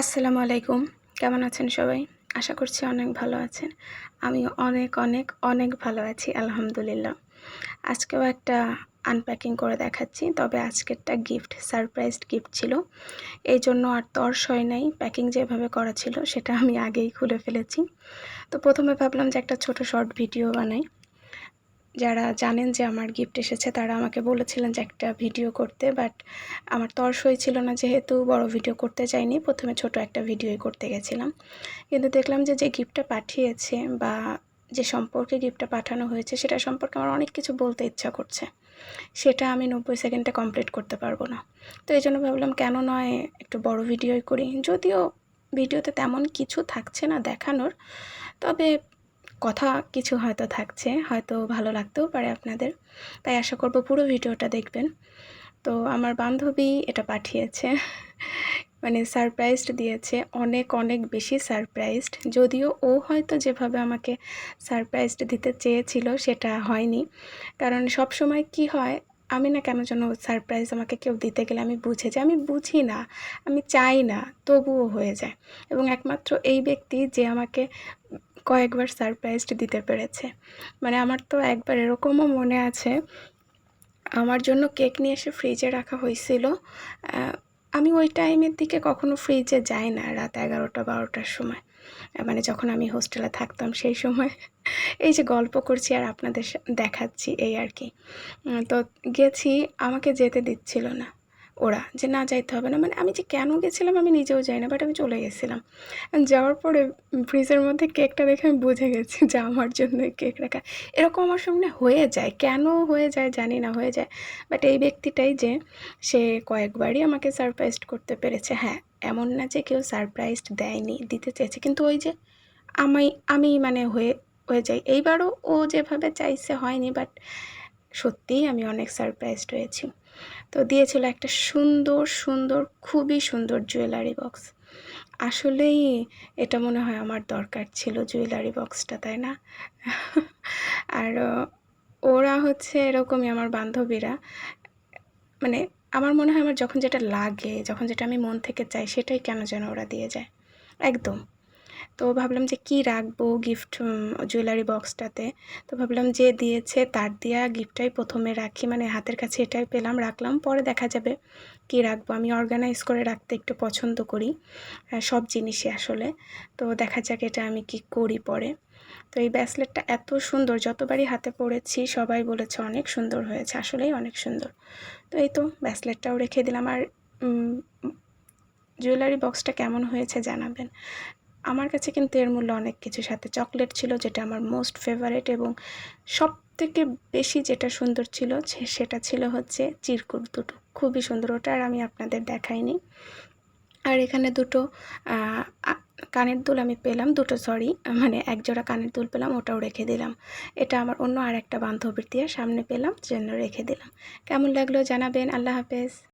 আসসালামু আলাইকুম। কেমন আছেন সবাই? আশা করছি অনেক ভালো আছেন। আমিও অনেক, অনেক, অনেক ভালো আছি আলহামদুলিল্লাহ। আজকেও একটা আনপ্যাকিং করে দেখাচ্ছি। তবে আজকেরটা গিফট, সারপ্রাইজড গিফট ছিল। এইজন্য আর তর্স হয় নাই। প্যাকিং যেভাবে করা ছিল সেটা আমি আগেই খুলে ফেলেছি। তো ১ম এ ভাবলাম যে একটা ছোট শর্ট ভিডিও বানাই। যারা জানেন যে আমার গিফট এসেছে তারা আমাকে বলেছিলেন যে একটা ভিডিও করতে, বাট আমার তর্স হয়েছিল না যেহেতু বড় ভিডিও করতে চাইনি। ১ম এ ছোট একটা ভিডিওই করতে গেছিলাম। কিন্তু দেখলাম যে গিফটটা পাঠিয়েছে বা যে সম্পর্কে গিফটটা পাঠানো হয়েছে সেটা সম্পর্কে আমার অনেক কিছু বলতে ইচ্ছা করছে। সেটা আমি ৯০ সেকেন্ডে কমপ্লিট করতে পারবো না। তো এইজন্য ভাবলাম কেন নয় একটু বড় ভিডিওই করি। যদিও ভিডিওতে তেমন কিছু থাকছে না দেখানোর, তবে কথা কিছু হয়তো থাকছে, হয়তো ভালো লাগতেও পারে আপনাদের। তাই আশা করব পুরো ভিডিওটা দেখবেন। তো আমার বান্ধবী এটা পাঠিয়েছে। মানে সারপ্রাইজড দিয়েছে, অনেক, অনেক বেশি সারপ্রাইজড। যদিও ও হয়তো যেভাবে আমাকে সারপ্রাইজড দিতে চেয়েছিল সেটা হয়নি। কারণ সবসময় কি হয়, আমি না কেন যেন সারপ্রাইজ আমাকে কেউ দিতে গেলে আমি বুঝে যাই। আমি বুঝি না, আমি চাই না, তবুও হয়ে যায়। এবং একমাত্র এই ব্যক্তি যে আমাকে কয়েকবার সারপ্রাইজড দিতে পেরেছে। মানে আমার তো একবার এরকমও মনে আছে, আমার জন্য কেক নিয়ে এসে ফ্রিজে রাখা হয়েছিল। আ আমি ওই টাইমের দিকে কখনো ফ্রিজে যাই না, রাত ১১টা-১২টার সময়। মানে যখন আমি হোস্টেলে থাকতাম সেই সময়। এই যে গল্প করছি আর আপনাদের দেখাচ্ছি এই আর কি। তো গেছি, আমাকে যেতে দিচ্ছিল না ওরা, যে না যাইতে হবে না। মানে আমি যে কেন গেছিলাম আমি নিজেও জানি না, বাট আমি চলে গেছিলাম। যাওয়ার পরে ফ্রিজের মধ্যে কেকটা দেখে আমি বুঝে গেছি যে আমার জন্যই কেক রাখা। এরকম আমার সামনে হয়ে যায়, কেন হয়ে যায় জানি না, হয়ে যায়। বাট এই ব্যক্তিটাই যে সে কয়েকবারই আমাকে সারপ্রাইজড করতে পেরেছে। হ্যাঁ, এমন না যে কেউ সারপ্রাইজড দেয়নি, দিতে চেয়েছে। কিন্তু ওই যে আমি মানে হয়ে যাই। এইবারও ও যেভাবে চাইছে হয়নি, বাট সত্যিই আমি অনেক সারপ্রাইজড হয়েছি। তো দিয়েছিল একটা সুন্দর, সুন্দর, খুবই সুন্দর জুয়েলারি বক্স। আসলেই এটা মনে হয় আমার দরকার ছিল জুয়েলারি বক্সটা, তাই না? আর ওরা হচ্ছে এরকমই আমার বান্ধবীরা। মানে আমার মনে হয় আমার যখন যেটা লাগে, যখন যেটা আমি মন থেকে চাই সেটাই কেন যেন ওরা দিয়ে যায়। একদম। তো ভাবলাম যে কি রাখবো গিফট জুয়েলারি বক্সটাতে। তো ভাবলাম যে দিয়েছে তার দেয়া গিফটটাই ১ম এ রাখি। মানে হাতের কাছে এটাই পেলাম, রাখলাম। পরে দেখা যাবে কি রাখবো। আমি অর্গানাইজ করে রাখতে একটু পছন্দ করি সব জিনিসই আসলে। তো দেখা যাক এটা আমি কি করি পরে। তো এই ব্রেসলেটটা এত সুন্দর, যতবারই হাতে পরেছি সবাই বলেছে অনেক সুন্দর হয়েছে। আসলেই অনেক সুন্দর। তো এই তো ব্রেসলেটটাও রেখে দিলাম। আর উম জুয়েলারি বক্সটা কেমন হয়েছে জানাবেন। আমার কাছে কিন্তু এর মূল্য অনেক কিছু। সাথে চকলেট ছিল যেটা আমার মোস্ট ফেভারিট, এবং সবথেকে বেশি যেটা সুন্দর ছিল সেটা ছিল হচ্ছে চিরকুট দুটো। খুবই সুন্দর। ওটা আর আমি আপনাদের দেখাইনি। আর এখানে দুটো আ আ কানের দুল আমি পেলাম, দুটো সরি, মানে এক জোড়া কানের দুল পেলাম, ওটাও রেখে দিলাম। এটা আমার অন্য আরেকটা বান্ধবীর দিয়ে সামনে পেলাম, সেজন্য রেখে দিলাম। কেমন লাগলো জানাবেন। আল্লাহ হাফেজ।